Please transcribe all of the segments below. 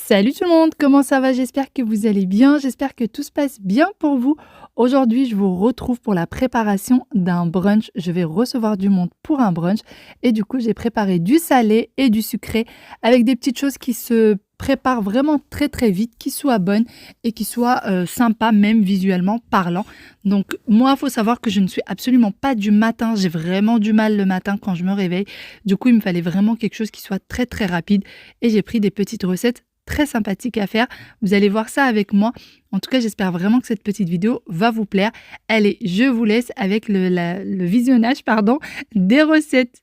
Salut tout le monde, comment ça va? J'espère que vous allez bien, j'espère que tout se passe bien pour vous. Aujourd'hui, je vous retrouve pour la préparation d'un brunch. Je vais recevoir du monde pour un brunch et du coup, j'ai préparé du salé et du sucré avec des petites choses qui se préparent vraiment très très vite, qui soient bonnes et qui soient sympas même visuellement parlant. Donc moi, il faut savoir que je ne suis absolument pas du matin, j'ai vraiment du mal le matin quand je me réveille. Du coup, il me fallait vraiment quelque chose qui soit très très rapide et j'ai pris des petites recettes très sympathique à faire. Vous allez voir ça avec moi. En tout cas, j'espère vraiment que cette petite vidéo va vous plaire. Allez, je vous laisse avec le visionnage des recettes.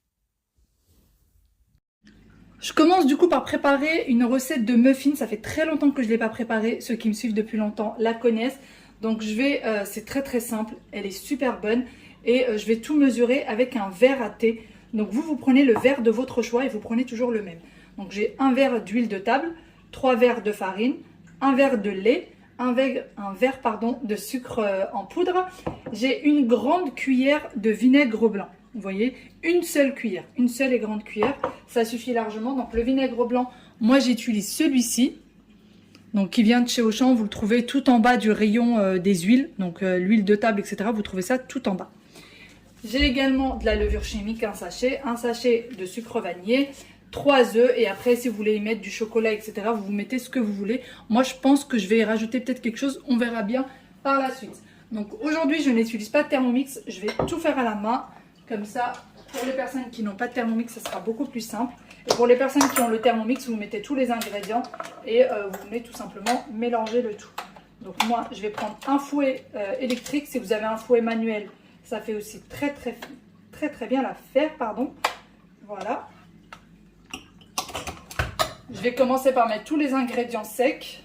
Je commence du coup par préparer une recette de muffins. Ça fait très longtemps que je ne l'ai pas préparée. Ceux qui me suivent depuis longtemps la connaissent. Donc c'est très très simple. Elle est super bonne. Et je vais tout mesurer avec un verre à thé. Donc vous prenez le verre de votre choix et vous prenez toujours le même. Donc j'ai un verre d'huile de table, 3 verres de farine, un verre de lait, un verre de sucre en poudre. J'ai une grande cuillère de vinaigre blanc. Vous voyez, une seule cuillère, une seule et grande cuillère, ça suffit largement. Donc le vinaigre blanc, moi j'utilise celui-ci, donc qui vient de chez Auchan. Vous le trouvez tout en bas du rayon des huiles, donc l'huile de table, etc. Vous trouvez ça tout en bas. J'ai également de la levure chimique, un sachet de sucre vanillé, 3 œufs, et après si vous voulez y mettre du chocolat, etc., vous mettez ce que vous voulez. Moi je pense que je vais y rajouter peut-être quelque chose, on verra bien par la suite. Donc aujourd'hui je n'utilise pas de Thermomix, je vais tout faire à la main. Comme ça, pour les personnes qui n'ont pas de Thermomix, ça sera beaucoup plus simple. Et pour les personnes qui ont le Thermomix, vous mettez tous les ingrédients et vous venez tout simplement mélanger le tout. Donc moi, je vais prendre un fouet électrique. Si vous avez un fouet manuel, ça fait aussi très bien l'affaire, pardon. Voilà. Je vais commencer par mettre tous les ingrédients secs.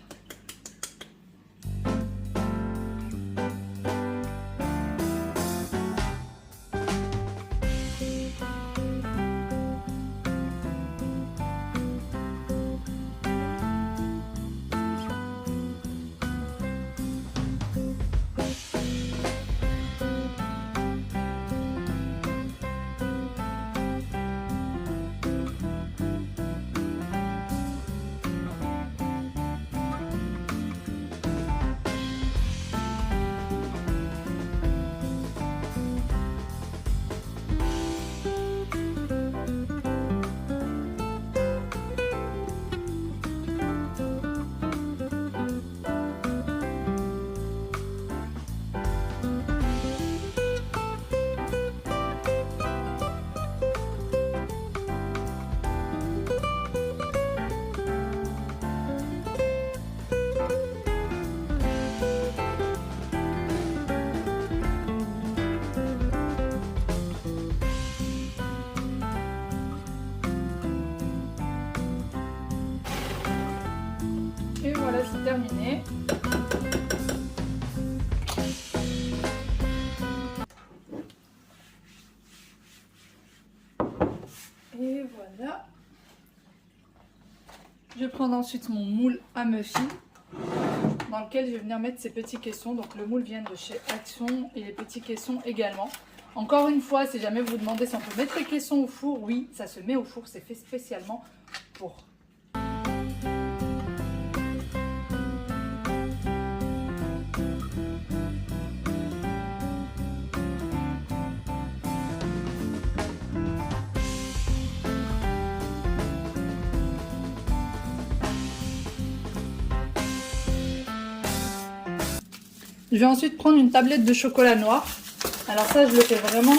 Et voilà, c'est terminé. Et voilà. Je vais prendre ensuite mon moule à muffins dans lequel je vais venir mettre ces petits caissons. Donc le moule vient de chez Action et les petits caissons également. Encore une fois, si jamais vous vous demandez si on peut mettre les caissons au four, oui, ça se met au four, c'est fait spécialement pour. Je vais ensuite prendre une tablette de chocolat noir. Alors ça, je le fais vraiment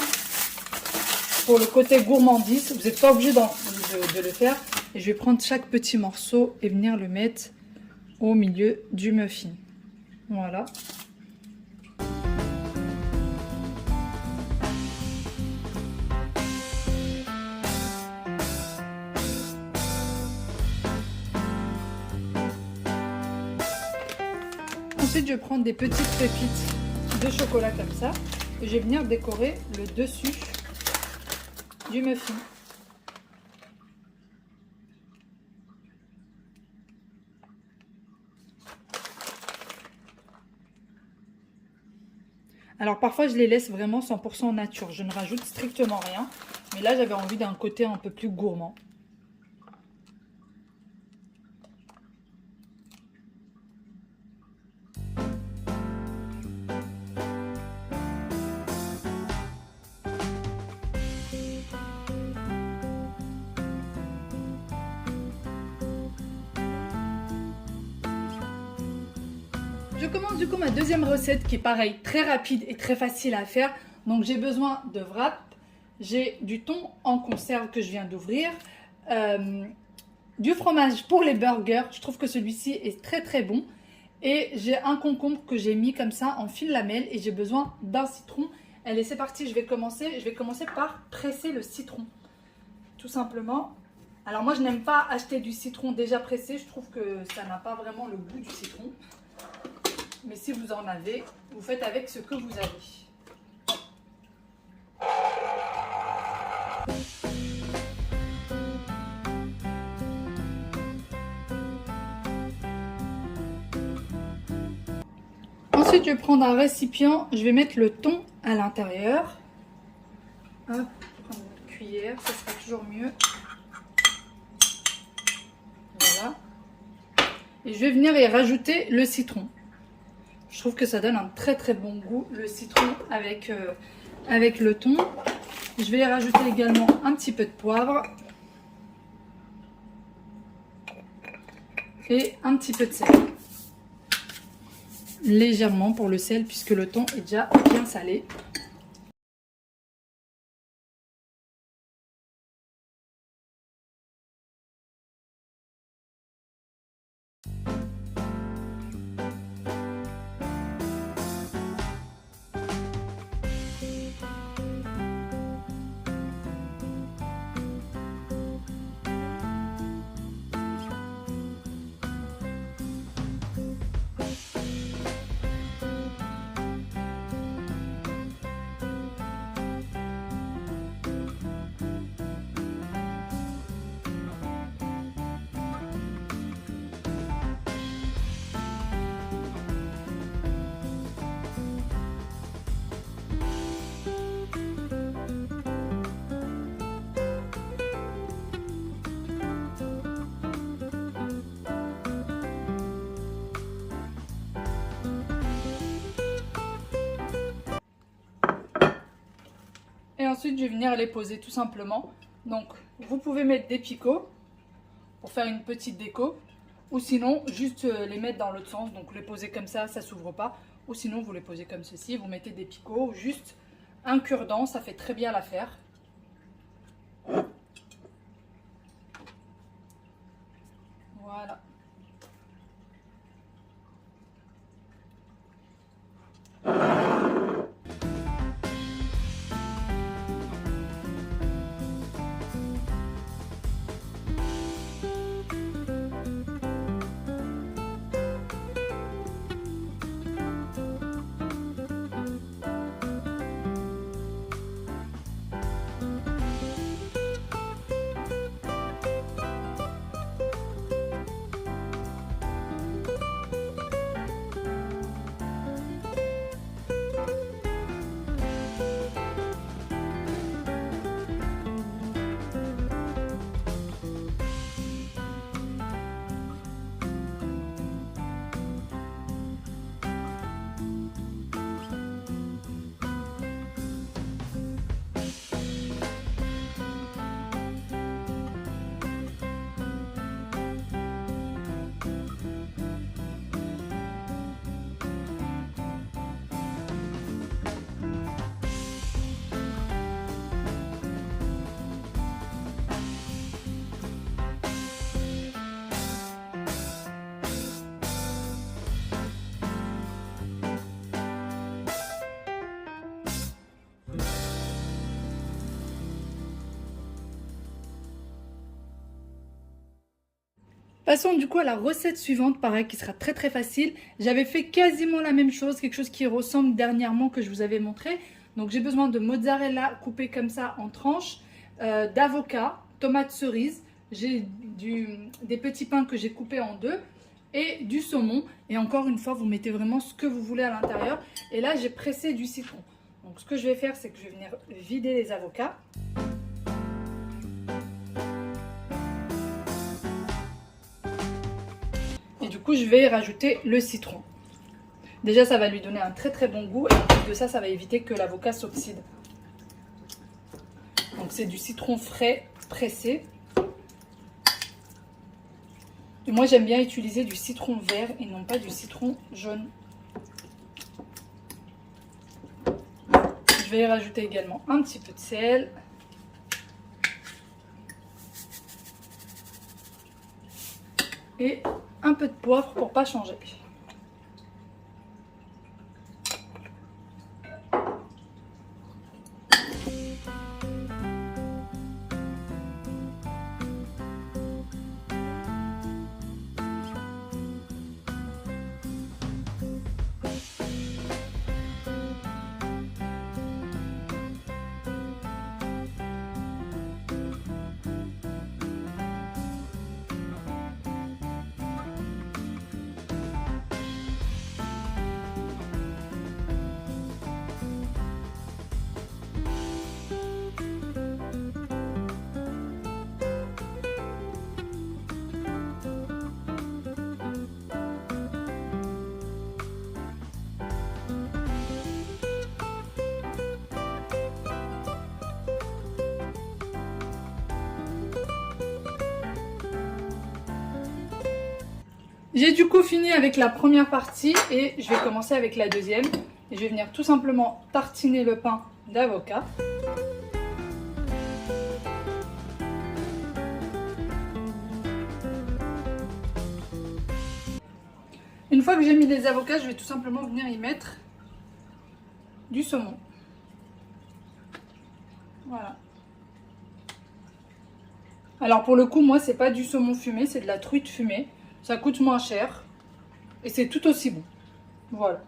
pour le côté gourmandise. Vous n'êtes pas obligé de le faire. Et je vais prendre chaque petit morceau et venir le mettre au milieu du muffin. Voilà. Ensuite, je vais prendre des petites pépites de chocolat comme ça. Et je vais venir décorer le dessus du muffin. Alors parfois je les laisse vraiment 100% nature, je ne rajoute strictement rien. Mais là j'avais envie d'un côté un peu plus gourmand. Je commence du coup ma deuxième recette qui est pareil, très rapide et très facile à faire. Donc j'ai besoin de wrap, j'ai du thon en conserve que je viens d'ouvrir, du fromage pour les burgers, je trouve que celui-ci est très très bon. Et j'ai un concombre que j'ai mis comme ça en fine lamelle et j'ai besoin d'un citron. Allez, c'est parti, je vais commencer par presser le citron, tout simplement. Alors moi je n'aime pas acheter du citron déjà pressé, je trouve que ça n'a pas vraiment le goût du citron. Mais si vous en avez, vous faites avec ce que vous avez. Ensuite, je vais prendre un récipient, je vais mettre le thon à l'intérieur. Hop, prendre une cuillère, ça sera toujours mieux. Voilà. Et je vais venir y rajouter le citron. Je trouve que ça donne un très très bon goût, le citron avec le thon. Je vais y rajouter également un petit peu de poivre. Et un petit peu de sel. Légèrement pour le sel puisque le thon est déjà bien salé. Et ensuite, je vais venir les poser tout simplement. Donc, vous pouvez mettre des picots pour faire une petite déco. Ou sinon, juste les mettre dans l'autre sens. Donc, les poser comme ça ne s'ouvre pas. Ou sinon, vous les posez comme ceci. Vous mettez des picots ou juste un cure-dent. Ça fait très bien l'affaire. Voilà. Passons du coup à la recette suivante, pareil, qui sera très très facile. J'avais fait quasiment la même chose, quelque chose qui ressemble dernièrement que je vous avais montré. Donc j'ai besoin de mozzarella coupé comme ça en tranches, d'avocat, tomates cerises, j'ai des petits pains que j'ai coupés en deux et du saumon. Et encore une fois, vous mettez vraiment ce que vous voulez à l'intérieur. Et là, j'ai pressé du citron. Donc ce que je vais faire, c'est que je vais venir vider les avocats. Et du coup, je vais rajouter le citron. Déjà, ça va lui donner un très très bon goût. Et en plus de ça, ça va éviter que l'avocat s'oxyde. Donc c'est du citron frais pressé. Et moi, j'aime bien utiliser du citron vert et non pas du citron jaune. vais rajouter également un petit peu de sel. Et un peu de poivre pour pas changer. J'ai du coup fini avec la première partie et je vais commencer avec la deuxième. Et je vais venir tout simplement tartiner le pain d'avocat. Une fois que j'ai mis les avocats, je vais tout simplement venir y mettre du saumon. Voilà. Alors pour le coup, moi, c'est pas du saumon fumé, c'est de la truite fumée. Ça coûte moins cher et c'est tout aussi bon. Voilà.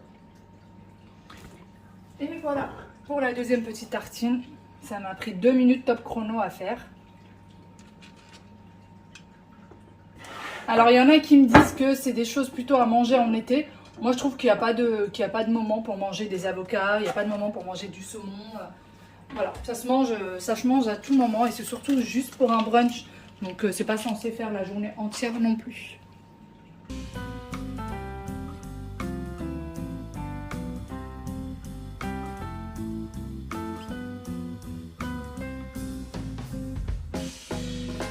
Et voilà pour la deuxième petite tartine. Ça m'a pris 2 minutes top chrono à faire. Alors il y en a qui me disent que c'est des choses plutôt à manger en été. Moi je trouve qu'il n'y a pas de moment pour manger des avocats, il n'y a pas de moment pour manger du saumon. Voilà, ça se mange à tout moment et c'est surtout juste pour un brunch. Donc c'est pas censé faire la journée entière non plus.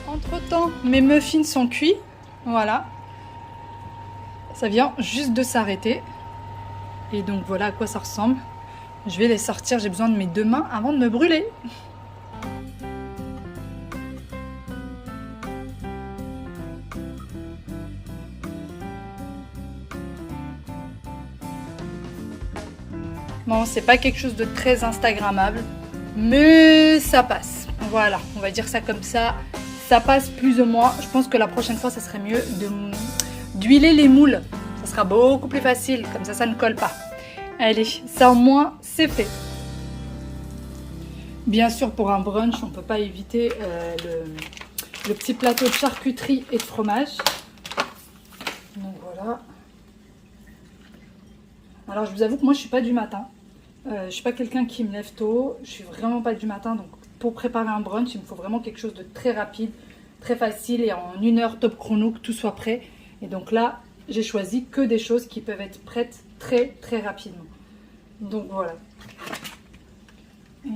Entre-temps, mes muffins sont cuits. Voilà. Ça vient juste de s'arrêter. Et donc voilà à quoi ça ressemble. Je vais les sortir, j'ai besoin de mes 2 mains avant de me brûler. Bon, c'est pas quelque chose de très instagrammable, mais ça passe. Voilà, on va dire ça comme ça. Ça passe plus ou moins. Je pense que la prochaine fois, ça serait mieux d'huiler les moules. Ça sera beaucoup plus facile, comme ça ne colle pas. Allez, ça au moins, c'est fait. Bien sûr, pour un brunch, on ne peut pas éviter le petit plateau de charcuterie et de fromage. Donc voilà. Alors, je vous avoue que moi, je ne suis pas du matin. Je ne suis pas quelqu'un qui me lève tôt. Je ne suis vraiment pas du matin. Donc, pour préparer un brunch, il me faut vraiment quelque chose de très rapide, très facile et en 1 heure top chrono, que tout soit prêt. Et donc là, j'ai choisi que des choses qui peuvent être prêtes très, très rapidement. Donc voilà. Et...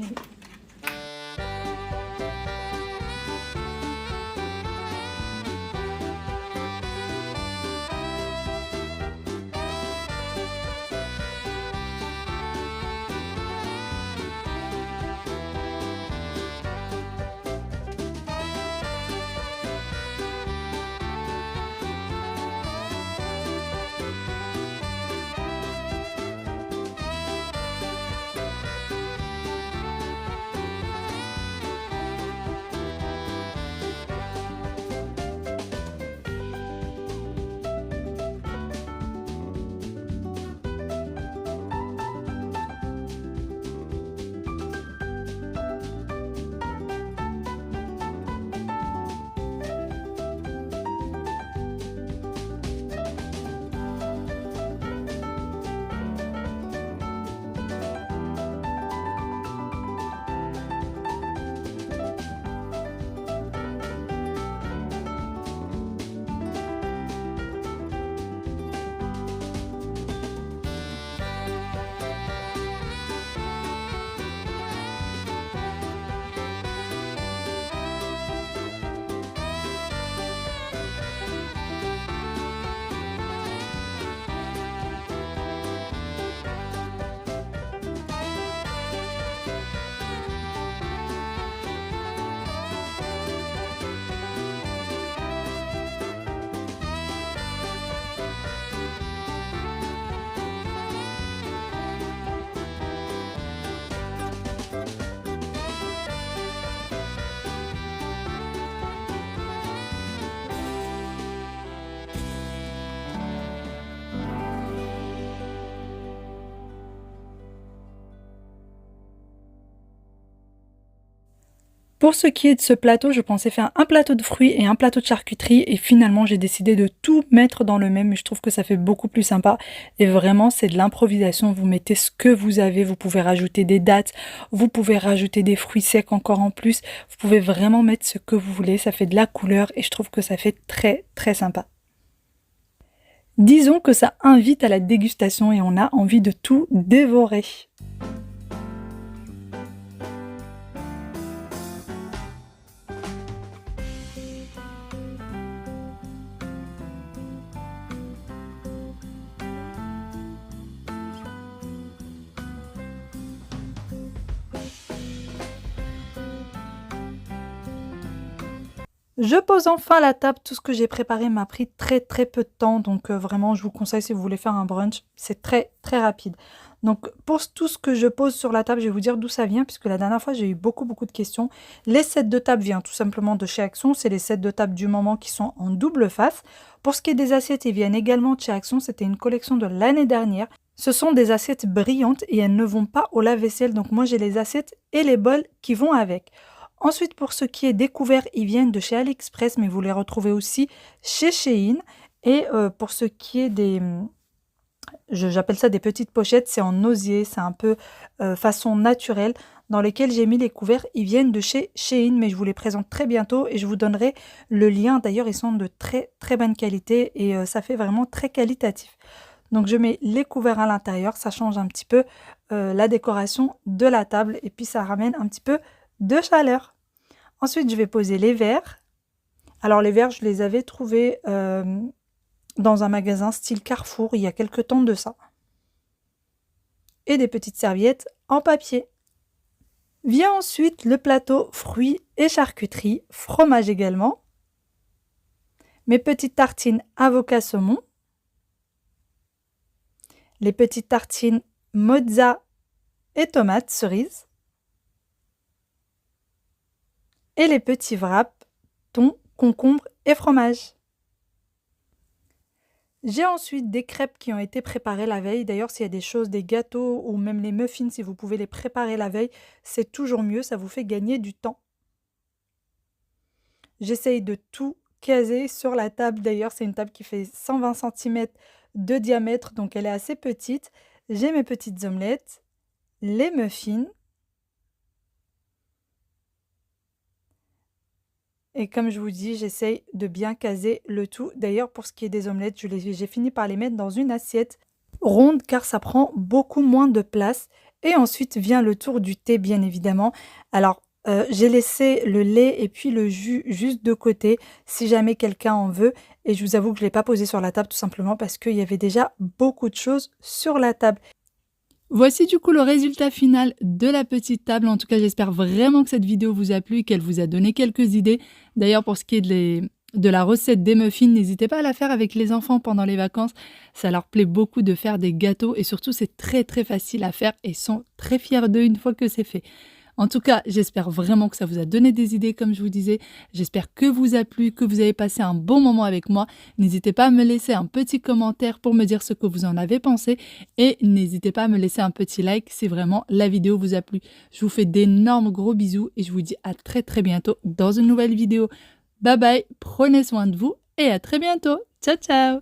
Pour ce qui est de ce plateau, je pensais faire un plateau de fruits et un plateau de charcuterie et finalement j'ai décidé de tout mettre dans le même et je trouve que ça fait beaucoup plus sympa et vraiment c'est de l'improvisation, vous mettez ce que vous avez, vous pouvez rajouter des dattes, vous pouvez rajouter des fruits secs encore en plus, vous pouvez vraiment mettre ce que vous voulez, ça fait de la couleur et je trouve que ça fait très très sympa. Disons que ça invite à la dégustation et on a envie de tout dévorer. Je pose enfin la table, tout ce que j'ai préparé m'a pris très très peu de temps, donc vraiment je vous conseille si vous voulez faire un brunch, c'est très très rapide. Donc pour tout ce que je pose sur la table, je vais vous dire d'où ça vient, puisque la dernière fois j'ai eu beaucoup de questions. Les sets de table viennent tout simplement de chez Action, c'est les sets de table du moment qui sont en double face. Pour ce qui est des assiettes, ils viennent également de chez Action, c'était une collection de l'année dernière. Ce sont des assiettes brillantes et elles ne vont pas au lave-vaisselle, donc moi j'ai les assiettes et les bols qui vont avec. Ensuite, pour ce qui est découvert, ils viennent de chez AliExpress, mais vous les retrouvez aussi chez Shein. Et pour ce qui est des... J'appelle ça des petites pochettes, c'est en osier, c'est un peu façon naturelle, dans lesquelles j'ai mis les couverts. Ils viennent de chez Shein, mais je vous les présente très bientôt et je vous donnerai le lien. D'ailleurs, ils sont de très très bonne qualité et ça fait vraiment très qualitatif. Donc je mets les couverts à l'intérieur, ça change un petit peu la décoration de la table et puis ça ramène un petit peu de chaleur. Ensuite, je vais poser les verres. Alors les verres, je les avais trouvés dans un magasin style Carrefour il y a quelques temps de ça. Et des petites serviettes en papier. Vient ensuite le plateau fruits et charcuterie, fromage également. Mes petites tartines avocat saumon. Les petites tartines mozza et tomates cerises. Et les petits wraps, thon, concombre et fromage. J'ai ensuite des crêpes qui ont été préparées la veille. D'ailleurs, s'il y a des choses, des gâteaux ou même les muffins, si vous pouvez les préparer la veille, c'est toujours mieux, ça vous fait gagner du temps. J'essaye de tout caser sur la table. D'ailleurs, c'est une table qui fait 120 cm de diamètre, donc elle est assez petite. J'ai mes petites omelettes, les muffins. Et comme je vous dis, j'essaye de bien caser le tout. D'ailleurs, pour ce qui est des omelettes, j'ai fini par les mettre dans une assiette ronde car ça prend beaucoup moins de place. Et ensuite vient le tour du thé, bien évidemment. Alors, j'ai laissé le lait et puis le jus juste de côté si jamais quelqu'un en veut. Et je vous avoue que je ne l'ai pas posé sur la table tout simplement parce qu'il y avait déjà beaucoup de choses sur la table. Voici du coup le résultat final de la petite table. En tout cas, j'espère vraiment que cette vidéo vous a plu et qu'elle vous a donné quelques idées. D'ailleurs, pour ce qui est de la recette des muffins, n'hésitez pas à la faire avec les enfants pendant les vacances. Ça leur plaît beaucoup de faire des gâteaux et surtout, c'est très très facile à faire et ils sont très fiers d'eux une fois que c'est fait. En tout cas, j'espère vraiment que ça vous a donné des idées, comme je vous disais. J'espère que vous a plu, que vous avez passé un bon moment avec moi. N'hésitez pas à me laisser un petit commentaire pour me dire ce que vous en avez pensé. Et n'hésitez pas à me laisser un petit like si vraiment la vidéo vous a plu. Je vous fais d'énormes gros bisous et je vous dis à très très bientôt dans une nouvelle vidéo. Bye bye, prenez soin de vous et à très bientôt. Ciao ciao!